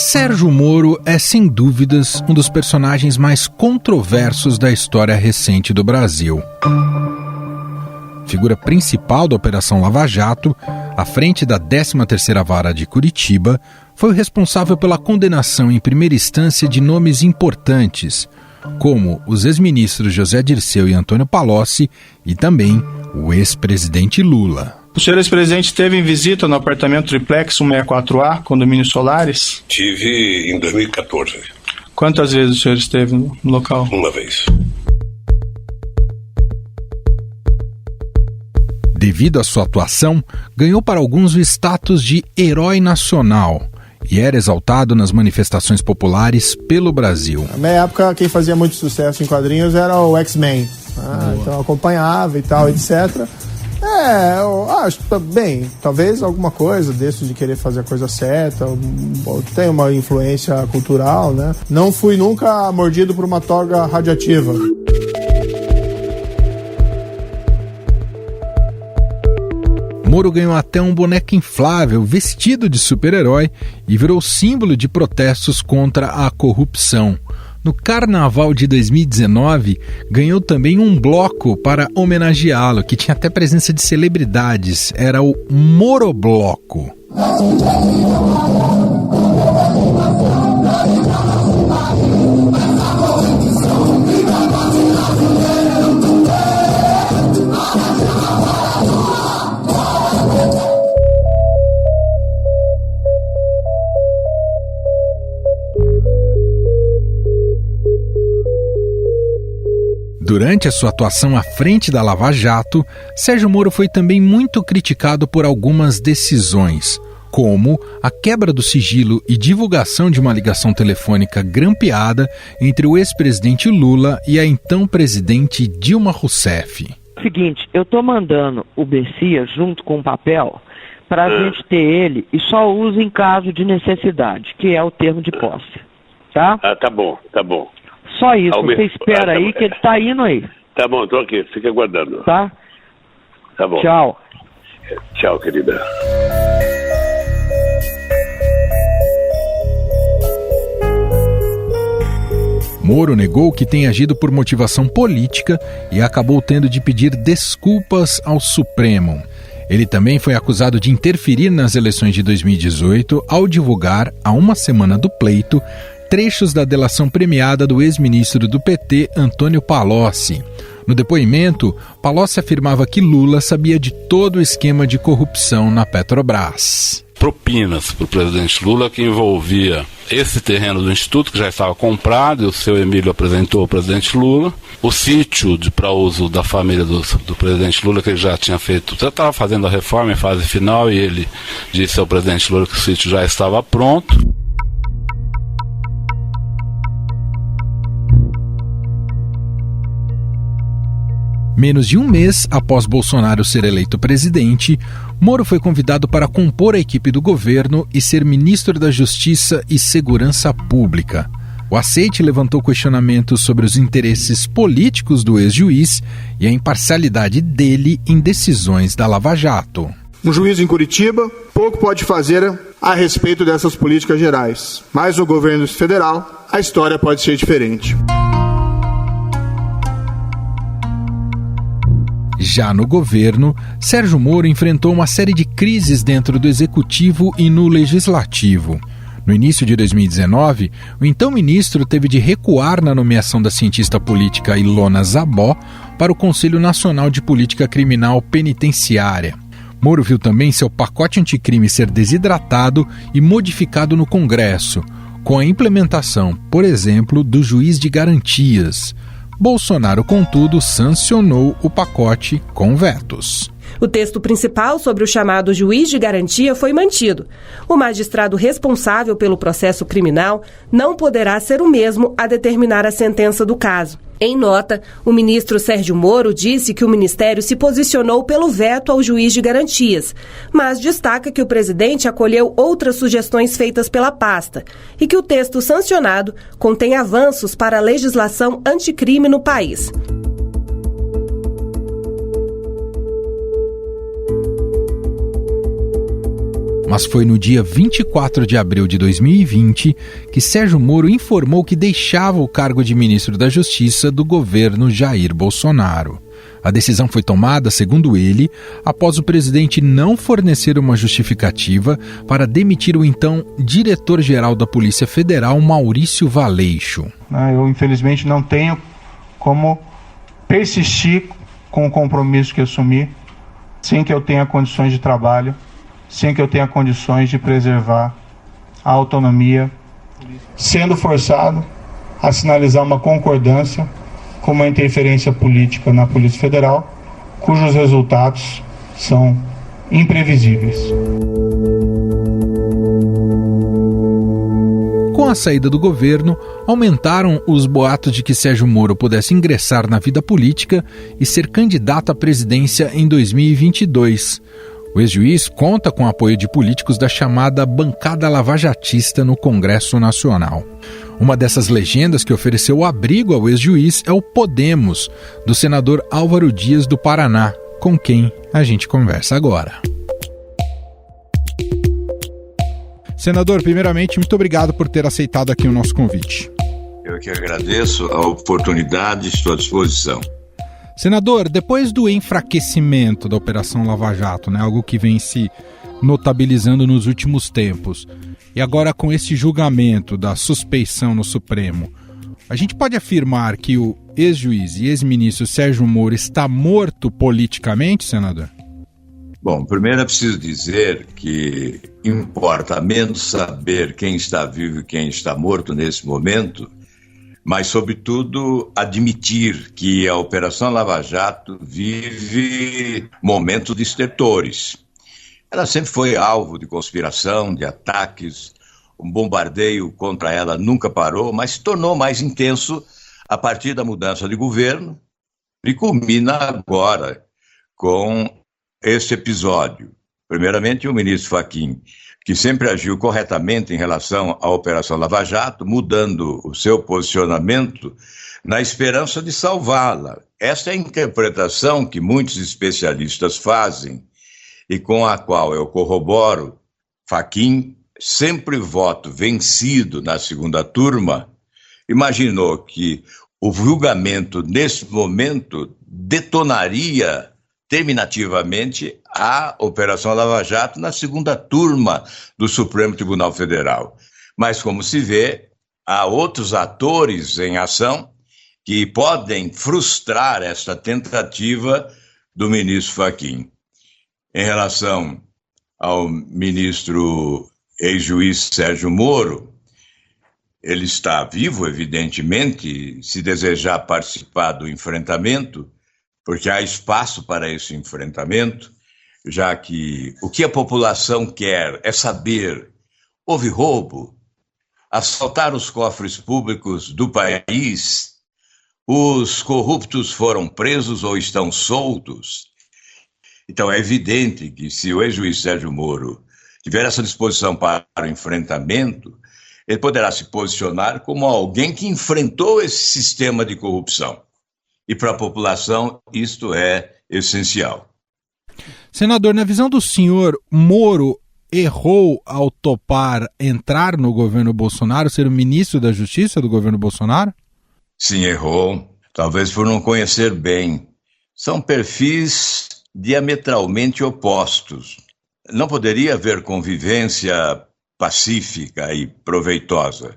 Sérgio Moro é, sem dúvidas, um dos personagens mais controversos da história recente do Brasil. Figura principal da Operação Lava Jato, à frente da 13ª Vara de Curitiba, foi o responsável pela condenação em primeira instância de nomes importantes, como os ex-ministros José Dirceu e Antônio Palocci e também o ex-presidente Lula. O senhor ex-presidente esteve em visita no apartamento Triplex 164A, condomínio Solares? Tive em 2014. Quantas vezes o senhor esteve no local? Uma vez. Devido à sua atuação, ganhou para alguns o status de herói nacional e era exaltado nas manifestações populares pelo Brasil. Na minha época, quem fazia muito sucesso em quadrinhos era o X-Men. Então eu acompanhava e tal, etc. Eu acho, bem, talvez alguma coisa desse de querer fazer a coisa certa, tem uma influência cultural, né? Não fui nunca mordido por uma toga radioativa. Moro ganhou até um boneco inflável vestido de super-herói e virou símbolo de protestos contra a corrupção. No Carnaval de 2019, ganhou também um bloco para homenageá-lo, que tinha até presença de celebridades. Era o Morobloco. Durante a sua atuação à frente da Lava Jato, Sérgio Moro foi também muito criticado por algumas decisões, como a quebra do sigilo e divulgação de uma ligação telefônica grampeada entre o ex-presidente Lula e a então presidente Dilma Rousseff. Seguinte, eu estou mandando o Messias junto com o papel para a gente ter ele e só uso em caso de necessidade, que é o termo de posse, tá? Tá bom. Só isso, você espera aí que ele tá indo aí. Tá bom, tô aqui, fica aguardando. Tá? Tá bom. Tchau. Tchau, querida. Moro negou que tenha agido por motivação política e acabou tendo de pedir desculpas ao Supremo. Ele também foi acusado de interferir nas eleições de 2018 ao divulgar, a uma semana do pleito, trechos da delação premiada do ex-ministro do PT, Antônio Palocci. No depoimento, Palocci afirmava que Lula sabia de todo o esquema de corrupção na Petrobras. Propinas para o presidente Lula que envolvia esse terreno do Instituto, que já estava comprado, e o seu Emílio apresentou ao presidente Lula. O sítio para uso da família do presidente Lula, que ele já tinha feito, já estava fazendo a reforma em fase final, e ele disse ao presidente Lula que o sítio já estava pronto. Menos de um mês após Bolsonaro ser eleito presidente, Moro foi convidado para compor a equipe do governo e ser ministro da Justiça e Segurança Pública. O aceite levantou questionamentos sobre os interesses políticos do ex-juiz e a imparcialidade dele em decisões da Lava Jato. Um juiz em Curitiba pouco pode fazer a respeito dessas políticas gerais, mas no governo federal a história pode ser diferente. Já no governo, Sérgio Moro enfrentou uma série de crises dentro do Executivo e no Legislativo. No início de 2019, o então ministro teve de recuar na nomeação da cientista política Ilona Zabó para o Conselho Nacional de Política Criminal Penitenciária. Moro viu também seu pacote anticrime ser desidratado e modificado no Congresso, com a implementação, por exemplo, do juiz de garantias. Bolsonaro, contudo, sancionou o pacote com vetos. O texto principal sobre o chamado juiz de garantia foi mantido. O magistrado responsável pelo processo criminal não poderá ser o mesmo a determinar a sentença do caso. Em nota, o ministro Sérgio Moro disse que o ministério se posicionou pelo veto ao juiz de garantias, mas destaca que o presidente acolheu outras sugestões feitas pela pasta e que o texto sancionado contém avanços para a legislação anticrime no país. Mas foi no dia 24 de abril de 2020 que Sérgio Moro informou que deixava o cargo de ministro da Justiça do governo Jair Bolsonaro. A decisão foi tomada, segundo ele, após o presidente não fornecer uma justificativa para demitir o então diretor-geral da Polícia Federal, Maurício Valeixo. Eu, infelizmente, não tenho como persistir com o compromisso que assumi sem que eu tenha condições de trabalho, sem que eu tenha condições de preservar a autonomia, sendo forçado a sinalizar uma concordância com uma interferência política na Polícia Federal, cujos resultados são imprevisíveis. Com a saída do governo, aumentaram os boatos de que Sérgio Moro pudesse ingressar na vida política e ser candidato à presidência em 2022. O ex-juiz conta com o apoio de políticos da chamada bancada lavajatista no Congresso Nacional. Uma dessas legendas que ofereceu abrigo ao ex-juiz é o Podemos, do senador Álvaro Dias do Paraná, com quem a gente conversa agora. Senador, primeiramente, muito obrigado por ter aceitado aqui o nosso convite. Eu que agradeço a oportunidade, estou à disposição. Senador, depois do enfraquecimento da Operação Lava Jato, algo que vem se notabilizando nos últimos tempos, e agora com esse julgamento da suspeição no Supremo, a gente pode afirmar que o ex-juiz e ex-ministro Sérgio Moro está morto politicamente, senador? Bom, primeiro é preciso dizer que importa menos saber quem está vivo e quem está morto nesse momento, mas, sobretudo, admitir que a Operação Lava Jato vive momentos de estertores. Ela sempre foi alvo de conspiração, de ataques, um bombardeio contra ela nunca parou, mas se tornou mais intenso a partir da mudança de governo e culmina agora com este episódio. Primeiramente, o ministro Fachin, que sempre agiu corretamente em relação à Operação Lava Jato, mudando o seu posicionamento na esperança de salvá-la. Esta é a interpretação que muitos especialistas fazem e com a qual eu corroboro. Fachin, sempre voto vencido na segunda turma, imaginou que o julgamento nesse momento detonaria terminativamente a Operação Lava Jato na segunda turma do Supremo Tribunal Federal. Mas, como se vê, há outros atores em ação que podem frustrar esta tentativa do ministro Fachin. Em relação ao ministro ex-juiz Sérgio Moro, ele está vivo, evidentemente, se desejar participar do enfrentamento, porque há espaço para esse enfrentamento, já que o que a população quer é saber: houve roubo, assaltaram os cofres públicos do país, os corruptos foram presos ou estão soltos. Então é evidente que se o ex-juiz Sérgio Moro tiver essa disposição para o enfrentamento, ele poderá se posicionar como alguém que enfrentou esse sistema de corrupção. E para a população isto é essencial. Senador, na visão do senhor, Moro errou ao topar entrar no governo Bolsonaro, ser o ministro da Justiça do governo Bolsonaro? Sim, errou. Talvez por não conhecer bem. São perfis diametralmente opostos. Não poderia haver convivência pacífica e proveitosa.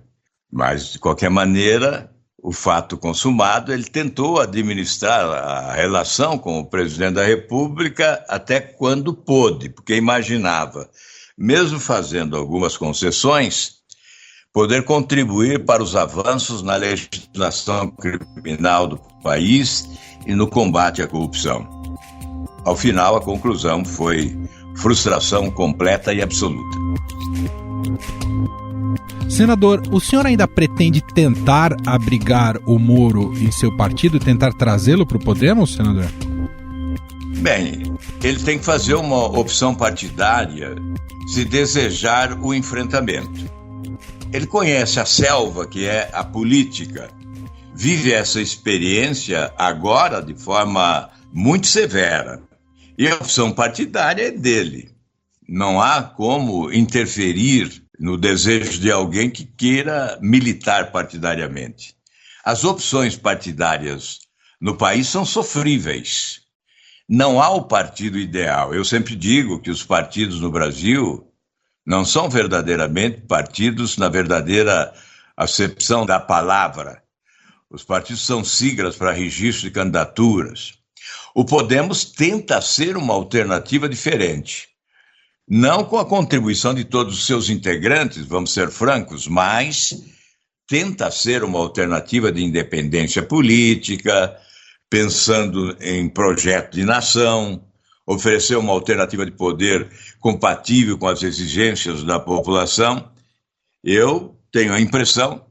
Mas, de qualquer maneira, o fato consumado, ele tentou administrar a relação com o presidente da República até quando pôde, porque imaginava, mesmo fazendo algumas concessões, poder contribuir para os avanços na legislação criminal do país e no combate à corrupção. Ao final, a conclusão foi frustração completa e absoluta. Senador, o senhor ainda pretende tentar abrigar o Moro em seu partido, tentar trazê-lo para o Podemos, senador? Bem, ele tem que fazer uma opção partidária se desejar o enfrentamento. Ele conhece a selva que é a política, vive essa experiência agora de forma muito severa. E a opção partidária é dele. não há como interferir no desejo de alguém que queira militar partidariamente. As opções partidárias no país são sofríveis. Não há o partido ideal. Eu sempre digo que os partidos no Brasil não são verdadeiramente partidos na verdadeira acepção da palavra. Os partidos são siglas para registro de candidaturas. O Podemos tenta ser uma alternativa diferente. Não com a contribuição de todos os seus integrantes, vamos ser francos, mas tenta ser uma alternativa de independência política, pensando em projeto de nação, oferecer uma alternativa de poder compatível com as exigências da população. Eu tenho a impressão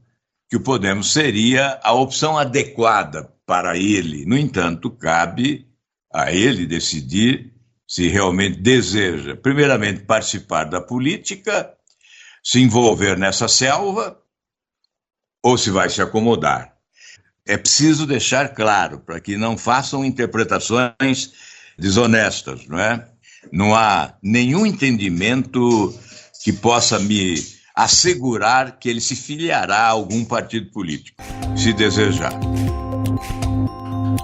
que o Podemos seria a opção adequada para ele. No entanto, cabe a ele decidir se realmente deseja, primeiramente, participar da política, se envolver nessa selva, ou se vai se acomodar. É preciso deixar claro, para que não façam interpretações desonestas, não é? Não há nenhum entendimento que possa me assegurar que ele se filiará a algum partido político, se desejar.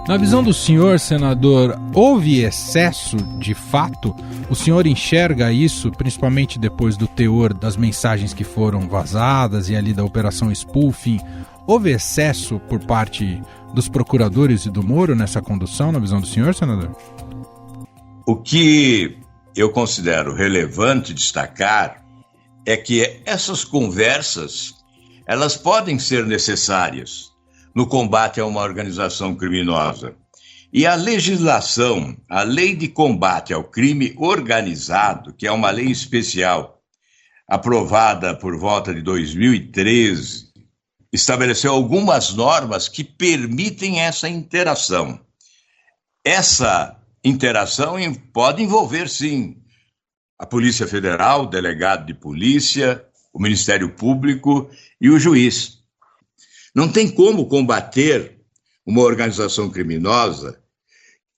Na visão do senhor, senador, houve excesso de fato? O senhor enxerga isso, principalmente depois do teor das mensagens que foram vazadas e ali da operação spoofing? Houve excesso por parte dos procuradores e do Moro nessa condução, na visão do senhor, senador? O que eu considero relevante destacar é que essas conversas, elas podem ser necessárias no combate a uma organização criminosa. E a legislação, a Lei de Combate ao Crime Organizado, que é uma lei especial, aprovada por volta de 2013, estabeleceu algumas normas que permitem essa interação. Essa interação pode envolver, sim, a Polícia Federal, o delegado de polícia, o Ministério Público e o juiz. Não tem como combater uma organização criminosa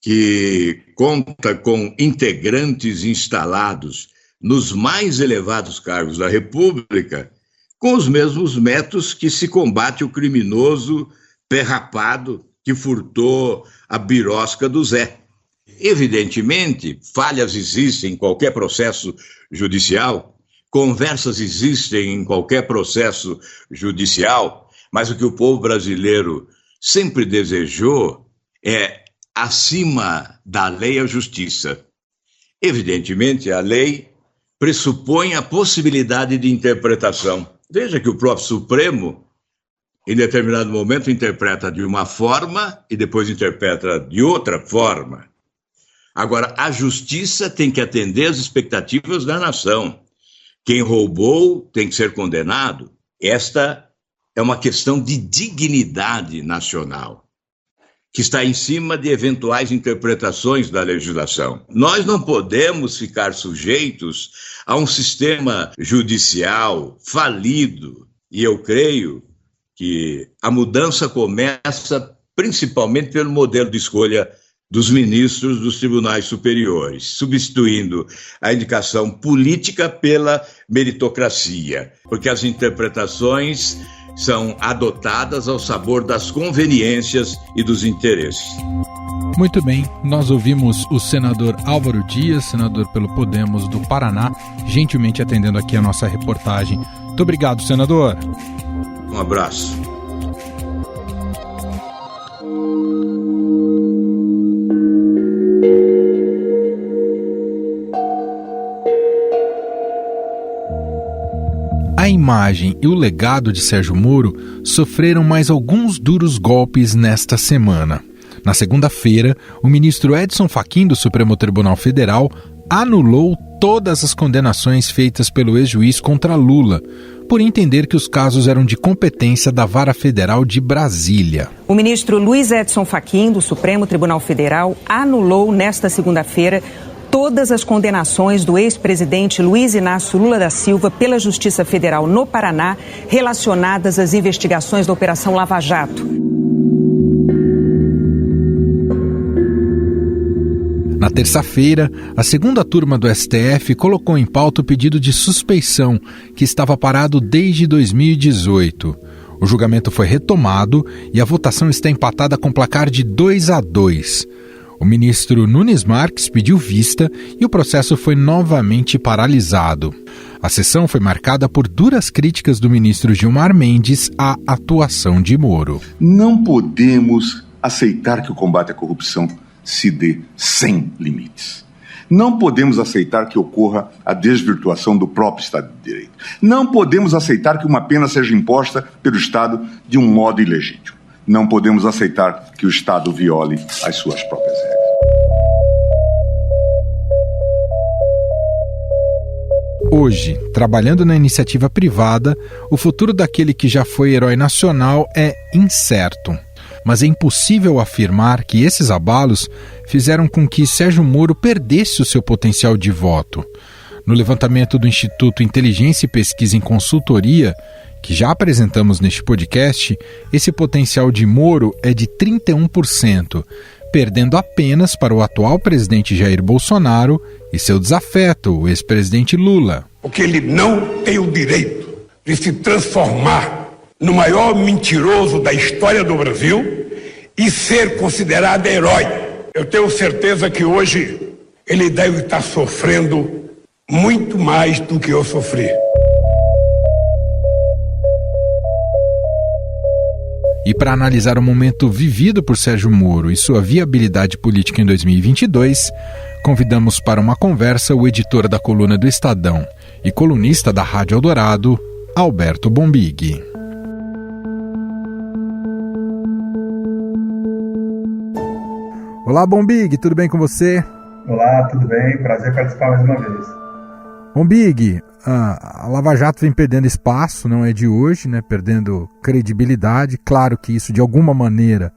que conta com integrantes instalados nos mais elevados cargos da República com os mesmos métodos que se combate o criminoso pé rapado que furtou a birosca do Zé. Evidentemente, falhas existem em qualquer processo judicial, conversas existem em qualquer processo judicial, mas o que o povo brasileiro sempre desejou é, acima da lei, a justiça. Evidentemente, a lei pressupõe a possibilidade de interpretação. Veja que o próprio Supremo, em determinado momento, interpreta de uma forma e depois interpreta de outra forma. Agora, a justiça tem que atender às expectativas da nação. Quem roubou tem que ser condenado. Esta é uma questão de dignidade nacional, que está em cima de eventuais interpretações da legislação. Nós não podemos ficar sujeitos a um sistema judicial falido, e eu creio que a mudança começa principalmente pelo modelo de escolha dos ministros dos tribunais superiores, substituindo a indicação política pela meritocracia, porque as interpretações são adotadas ao sabor das conveniências e dos interesses. Muito bem, nós ouvimos o senador Álvaro Dias, senador pelo Podemos do Paraná, gentilmente atendendo aqui a nossa reportagem. Muito obrigado, senador. Um abraço. A imagem e o legado de Sérgio Moro sofreram mais alguns duros golpes nesta semana. Na segunda-feira, o ministro Edson Fachin do Supremo Tribunal Federal anulou todas as condenações feitas pelo ex-juiz contra Lula, por entender que os casos eram de competência da Vara Federal de Brasília. O ministro Luiz Edson Fachin do Supremo Tribunal Federal anulou nesta segunda-feira todas as condenações do ex-presidente Luiz Inácio Lula da Silva pela Justiça Federal no Paraná relacionadas às investigações da Operação Lava Jato. Na terça-feira, a segunda turma do STF colocou em pauta o pedido de suspeição, que estava parado desde 2018. O julgamento foi retomado e a votação está empatada com placar de 2-2. O ministro Nunes Marques pediu vista e o processo foi novamente paralisado. A sessão foi marcada por duras críticas do ministro Gilmar Mendes à atuação de Moro. Não podemos aceitar que o combate à corrupção se dê sem limites. Não podemos aceitar que ocorra a desvirtuação do próprio Estado de Direito. Não podemos aceitar que uma pena seja imposta pelo Estado de um modo ilegítimo. Não podemos aceitar que o Estado viole as suas próprias regras. Hoje, trabalhando na iniciativa privada, o futuro daquele que já foi herói nacional é incerto. Mas é impossível afirmar que esses abalos fizeram com que Sérgio Moro perdesse o seu potencial de voto. No levantamento do Instituto Inteligência e Pesquisa em Consultoria, que já apresentamos neste podcast, esse potencial de Moro é de 31%, perdendo apenas para o atual presidente Jair Bolsonaro e seu desafeto, o ex-presidente Lula. Porque ele não tem o direito de se transformar no maior mentiroso da história do Brasil e ser considerado herói. Eu tenho certeza que hoje ele deve estar sofrendo muito mais do que eu sofri. E para analisar o momento vivido por Sérgio Moro e sua viabilidade política em 2022, convidamos para uma conversa o editor da coluna do Estadão e colunista da Rádio Eldorado, Alberto Bombig. Olá, Bombig, tudo bem com você? Olá, tudo bem? Prazer participar mais uma vez. Bombig, a Lava Jato vem perdendo espaço, não é de hoje, né? Perdendo credibilidade. Claro que isso, de alguma maneira,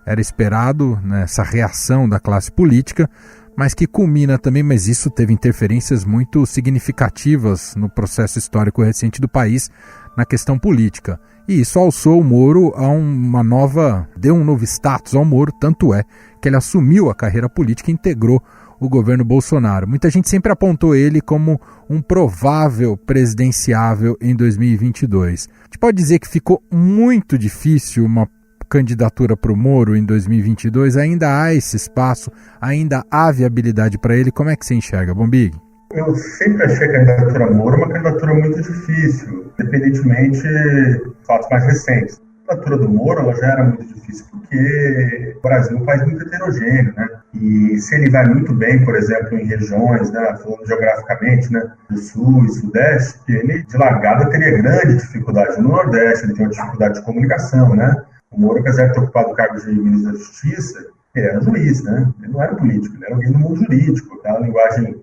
era esperado, né? Essa reação da classe política, mas que culmina também, mas isso teve interferências muito significativas no processo histórico recente do país, na questão política. E isso alçou o Moro a deu um novo status ao Moro, tanto é que ele assumiu a carreira política e integrou o governo Bolsonaro. Muita gente sempre apontou ele como um provável presidenciável em 2022. A gente pode dizer que ficou muito difícil uma candidatura para o Moro em 2022? Ainda há esse espaço? Ainda há viabilidade para ele? Como é que você enxerga, Bombig? Eu sempre achei a candidatura Moro uma candidatura muito difícil, independentemente de fatos mais recentes. A candidatura do Moro ela já era muito difícil porque o Brasil é um país muito heterogêneo, né? E se ele vai muito bem, por exemplo, em regiões, né, falando geograficamente, né, do Sul e Sudeste, ele de largada teria grande dificuldade. No Nordeste ele tem uma dificuldade de comunicação, né? O Moro, apesar de ter ocupado o cargo de ministro da Justiça, ele era juiz, né? Ele não era político, ele era alguém do mundo jurídico, aquela linguagem,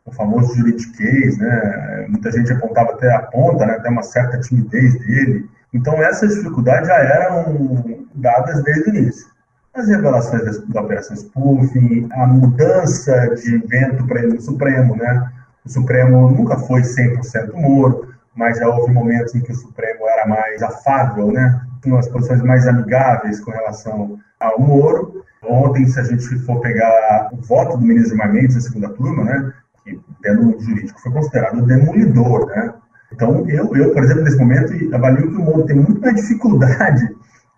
o famoso juridiquês, né? Muita gente apontava né, até uma certa timidez dele. Então essas dificuldades já eram dadas desde o início. As revelações da Operação Spoofing, a mudança de vento para ele no Supremo, né? O Supremo nunca foi 100% Moro, mas já houve momentos em que o Supremo era mais afável, né? Tinha umas posições mais amigáveis com relação ao Moro. Ontem, se a gente for pegar o voto do ministro Gilmar Mendes na segunda turma, né? Que, dentro do jurídico, foi considerado demolidor, né? Então, eu, por exemplo, nesse momento, avalio que o Moro tem muito mais dificuldade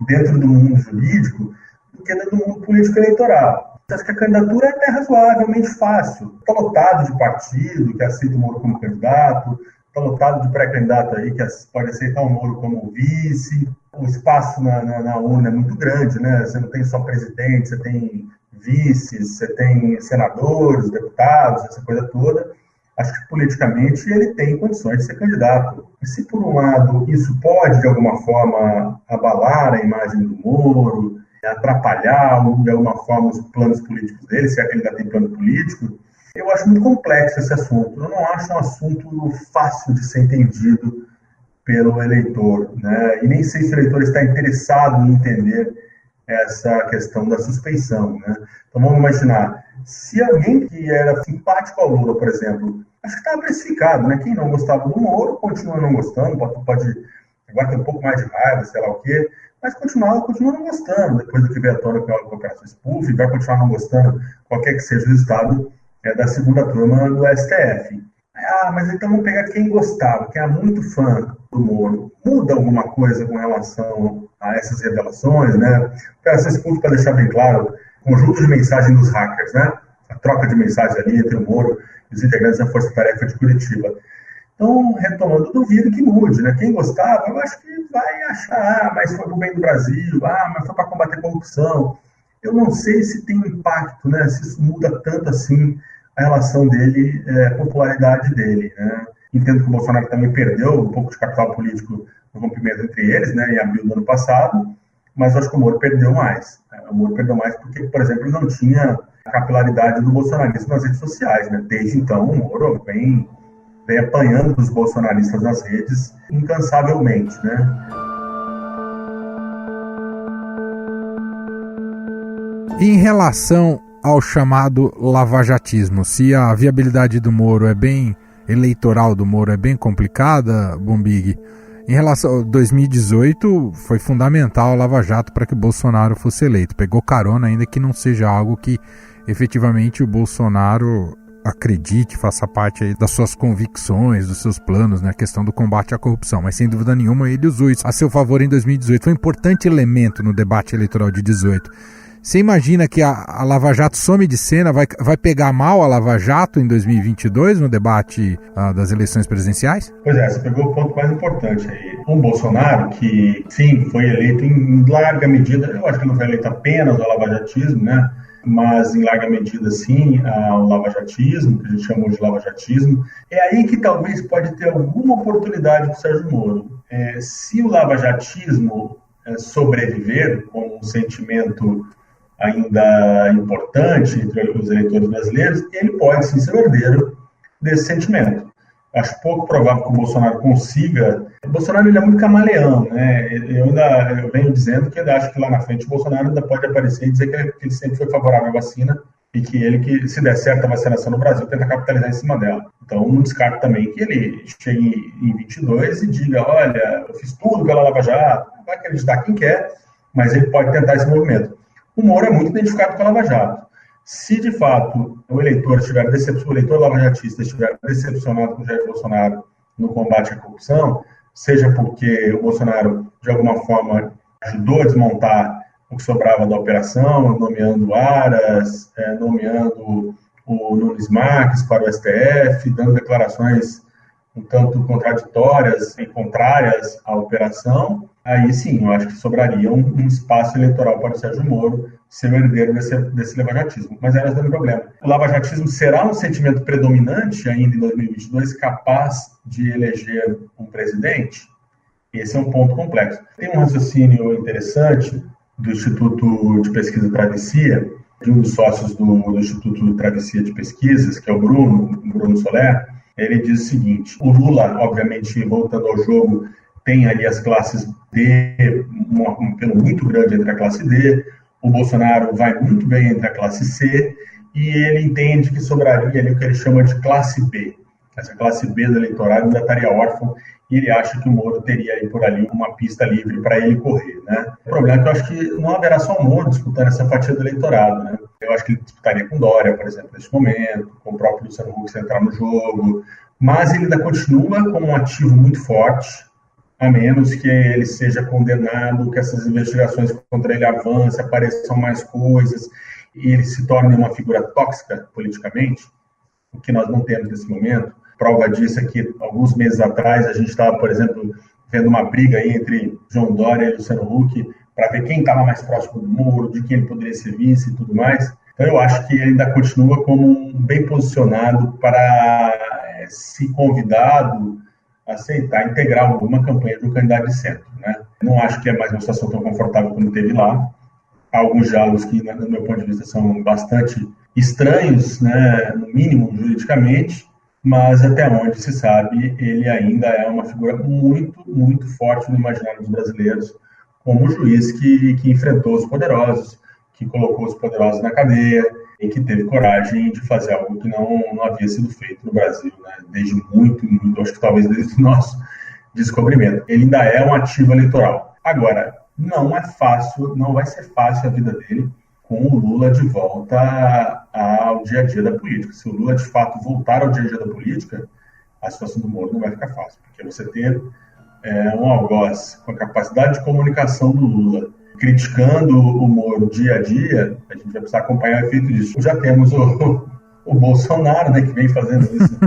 dentro do mundo jurídico do que dentro do mundo político eleitoral. Acho que a candidatura é até razoavelmente fácil. Está lotado de partido que aceita o Moro como candidato, está lotado de pré-candidato aí que pode aceitar o Moro como vice. O espaço na urna é muito grande, né? Você não tem só presidente, você tem vices, você tem senadores, deputados, essa coisa toda. Acho que politicamente ele tem condições de ser candidato. E se por um lado isso pode de alguma forma abalar a imagem do Moro, atrapalhar de alguma forma os planos políticos dele, se é que ele ainda tem plano político, eu acho muito complexo esse assunto. Eu não acho um assunto fácil de ser entendido pelo eleitor, né? E nem sei se o eleitor está interessado em entender essa questão da suspeição, né? Então vamos imaginar, se alguém que era simpático ao Lula, por exemplo, acho que estava precificado, né? Quem não gostava do Moro continua não gostando, pode agora tem um pouco mais de raiva, sei lá o quê, mas continua não gostando, depois do que veio à tona com a Operação Spoof, vai continuar não gostando, qualquer que seja o resultado da segunda turma do STF. Mas então vamos pegar quem gostava, quem era muito fã do Moro. Muda alguma coisa com relação a essas revelações, né? Operação Spoof, para deixar bem claro, conjunto de mensagem dos hackers, né? A troca de mensagens ali entre o Moro e os integrantes da Força Tarefa de Curitiba. Então, retomando, duvido que mude, né? Quem gostava, eu acho que vai achar, mas foi pro bem do Brasil, mas foi para combater a corrupção. Eu não sei se tem um impacto, né? Se isso muda tanto assim a relação dele, a popularidade dele, né? Entendo que o Bolsonaro também perdeu um pouco de capital político no rompimento entre eles, né? Em abril do ano passado, mas eu acho que o Moro perdeu mais. O Moro perdeu mais porque, por exemplo, ele não tinha a capilaridade do bolsonarismo nas redes sociais, né? Desde então, o Moro vem apanhando dos bolsonaristas nas redes incansavelmente, né? Em relação ao chamado lavajatismo, se a viabilidade do Moro eleitoral do Moro é bem complicada, Bombig, em relação a 2018 foi fundamental a Lava Jato para que o Bolsonaro fosse eleito. Pegou carona, ainda que não seja algo que efetivamente o Bolsonaro acredite, faça parte aí das suas convicções, dos seus planos, né, a questão do combate à corrupção, mas sem dúvida nenhuma ele usou isso a seu favor em 2018, foi um importante elemento no debate eleitoral de 2018. Você imagina que a Lava Jato some de cena, vai pegar mal a Lava Jato em 2022 no debate das eleições presidenciais? Pois é, você pegou o ponto mais importante aí. O Bolsonaro, que sim, foi eleito em larga medida, eu acho que não foi eleito apenas ao lavajatismo, né? Mas em larga medida sim ao lavajatismo, que a gente chamou de lavajatismo. É aí que talvez pode ter alguma oportunidade para o Sérgio Moro. Se o lavajatismo sobreviver como um sentimento ainda importante entre os eleitores brasileiros, ele pode sim ser o herdeiro desse sentimento. Acho pouco provável que o Bolsonaro consiga. O Bolsonaro ele é muito camaleão, né? Eu venho dizendo que eu acho que lá na frente o Bolsonaro ainda pode aparecer e dizer que ele sempre foi favorável à vacina e que ele, que se der certo a vacinação no Brasil, tenta capitalizar em cima dela. Então, não descarto também que ele chegue em 22 e diga, olha, eu fiz tudo pela Lava Jato, vai acreditar quem quer, mas ele pode tentar esse movimento. O Moro é muito identificado com a Lava Jato. Se, de fato, o eleitor lavajatista estiver decepcionado com o Jair Bolsonaro no combate à corrupção, seja porque o Bolsonaro, de alguma forma, ajudou a desmontar o que sobrava da operação, nomeando Aras, nomeando o Nunes Marques para o STF, dando declarações um tanto contraditórias e contrárias à operação, aí sim, eu acho que sobraria um espaço eleitoral para o Sérgio Moro ser o herdeiro desse lavajatismo. Mas elas dão um problema. O lavajatismo será um sentimento predominante ainda em 2022, capaz de eleger um presidente? Esse é um ponto complexo. Tem um raciocínio interessante do Instituto de Pesquisa Travessia, de um dos sócios do Instituto de Travessia de Pesquisas, que é o Bruno Soler. Ele diz o seguinte: o Lula, obviamente, voltando ao jogo, tem ali as classes D, um pelo muito grande entre a classe D, o Bolsonaro vai muito bem entre a classe C, e ele entende que sobraria ali o que ele chama de classe B. Essa classe B do eleitorado ainda estaria órfão, e ele acha que o Moro teria aí por ali uma pista livre para ele correr, né? O problema é que eu acho que não haverá só o Moro disputando essa fatia do eleitorado, né? Eu acho que ele disputaria com Dória, por exemplo, neste momento, com o próprio Luciano Huck se entrar no jogo, mas ele ainda continua como um ativo muito forte, a menos que ele seja condenado, que essas investigações contra ele avancem, apareçam mais coisas, e ele se torne uma figura tóxica politicamente, o que nós não temos nesse momento. Prova disso é que, alguns meses atrás, a gente estava, por exemplo, vendo uma briga aí entre João Dória e Luciano Huck, para ver quem estava mais próximo do Moro, de quem ele poderia ser vice e tudo mais. Então, eu acho que ele ainda continua como bem posicionado para, se convidado, aceitar, integrar alguma campanha de um candidato de centro, né? Não acho que é mais uma situação tão confortável como teve lá. Há alguns diálogos que, no meu ponto de vista, são bastante estranhos, né, no mínimo juridicamente, mas até onde se sabe, ele ainda é uma figura muito, muito forte no imaginário dos brasileiros, como o juiz que enfrentou os poderosos, que colocou os poderosos na cadeia e que teve coragem de fazer algo que não havia sido feito no Brasil, né? Desde muito, acho que talvez desde o nosso descobrimento. Ele ainda é um ativo eleitoral. Agora, não é fácil, não vai ser fácil a vida dele com o Lula de volta ao dia a dia da política. Se o Lula, de fato, voltar ao dia a dia da política, a situação do Moro não vai ficar fácil, porque você ter um algoz com a capacidade de comunicação do Lula criticando o Moro dia a dia, a gente vai precisar acompanhar o efeito disso. Já temos o Bolsonaro, né, que vem fazendo isso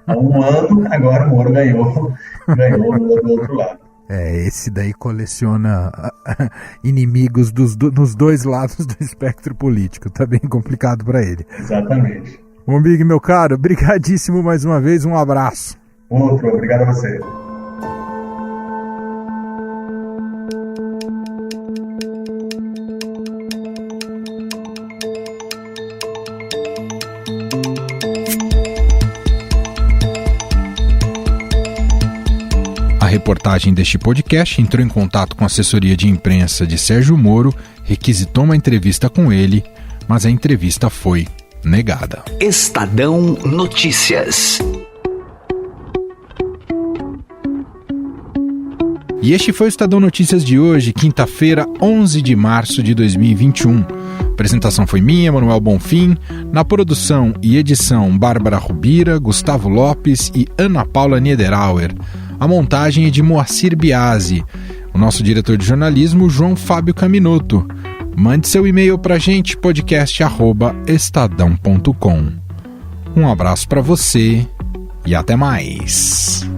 há um ano, agora o Moro ganhou o Lula do outro lado. Esse daí coleciona inimigos nos dois lados do espectro político. Tá bem complicado para ele. Exatamente. Bombig, meu caro, brigadíssimo mais uma vez, um abraço. Outro, obrigado a você. A reportagem deste podcast entrou em contato com a assessoria de imprensa de Sérgio Moro, requisitou uma entrevista com ele, mas a entrevista foi negada. Estadão Notícias. E este foi o Estadão Notícias de hoje, quinta-feira, 11 de março de 2021. A apresentação foi minha, Manuel Bonfim. Na produção e edição, Bárbara Rubira, Gustavo Lopes e Ana Paula Niederauer. A montagem é de Moacir Biasi. O nosso diretor de jornalismo, João Fábio Caminoto. Mande seu e-mail para a gente, podcast@estadão.com. Um abraço para você e até mais.